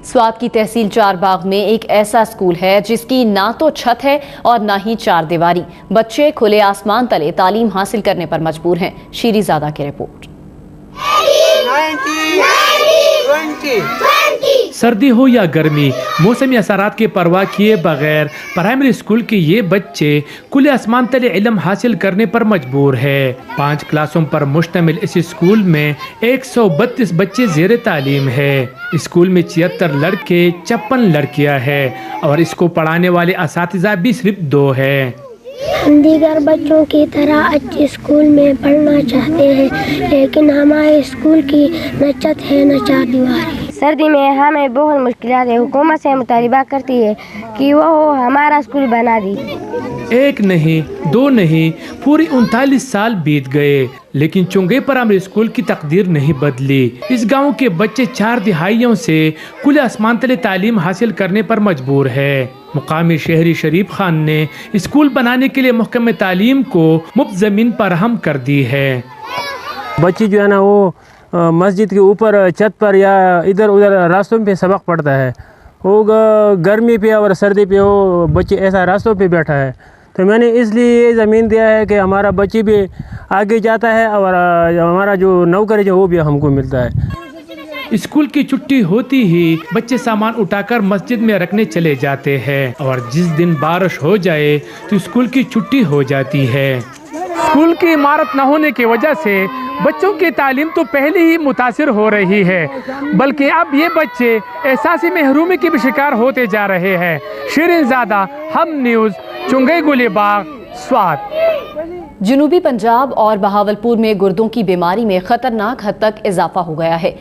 سوات کی تحصیل چار باغ میں ایک ایسا اسکول ہے جس کی نہ تو چھت ہے اور نہ ہی چار دیواری۔ بچے کھلے آسمان تلے تعلیم حاصل کرنے پر مجبور ہیں۔ شیری زادہ کی رپورٹ۔ سردی ہو یا گرمی، موسمی اثرات کی پرواہ کیے بغیر پرائمری اسکول کے یہ بچے کھلے آسمان تلے علم حاصل کرنے پر مجبور ہے۔ 5 کلاسوں پر مشتمل اس اسکول میں 132 بچے زیر تعلیم ہے۔ اسکول میں 76 لڑکے 56 لڑکیاں ہیں اور اس کو پڑھانے والے اساتذہ بھی صرف 2 ہیں۔ ہم دیگر بچوں کی طرح اچھے اسکول میں پڑھنا چاہتے ہیں، لیکن ہمارے اسکول کی نہ چھت ہے نہ چار دیواری۔ سردی میں ہمیں بہت مشکلات ہیں۔ حکومت سے مطالبہ کرتی ہے کہ وہ ہمارا اسکول بنا دی۔ 1 نہیں 2 نہیں، پوری 39 سال بیت گئے لیکن چنگئی پرائمری اسکول کی تقدیر نہیں بدلی۔ اس گاؤں کے بچے 4 دہائیوں سے کھلے آسمان تلے تعلیم حاصل کرنے پر مجبور ہے۔ مقامی شہری شریف خان نے اسکول بنانے کے لیے محکمہ تعلیم کو مفت زمین فراہم کر دی ہے۔ بچے جو ہے نا وہ مسجد کے اوپر چھت پر یا ادھر ادھر راستوں پہ سبق پڑھتا ہے۔ وہ گرمی پہ اور سردی پہ وہ بچے ایسا راستوں پہ بیٹھا ہے، تو میں نے اس لیے یہ زمین دیا ہے کہ ہمارا بچے بھی آگے جاتا ہے اور ہمارا جو نوکر ہے وہ بھی ہم کو ملتا ہے۔ اسکول کی چھٹی ہوتی ہی بچے سامان اٹھا کر مسجد میں رکھنے چلے جاتے ہیں اور جس دن بارش ہو جائے تو اسکول کی چھٹی ہو جاتی ہے۔ اسکول کی عمارت نہ ہونے کی وجہ سے بچوں کی تعلیم تو پہلے ہی متاثر ہو رہی ہے، بلکہ اب یہ بچے احساسی محرومی کے بھی شکار ہوتے جا رہے ہیں۔ شیرین زادہ، ہم نیوز، چنگئی گلی باغ، سوات۔ جنوبی پنجاب اور بہاولپور میں گردوں کی بیماری میں خطرناک حد تک اضافہ ہو گیا ہے۔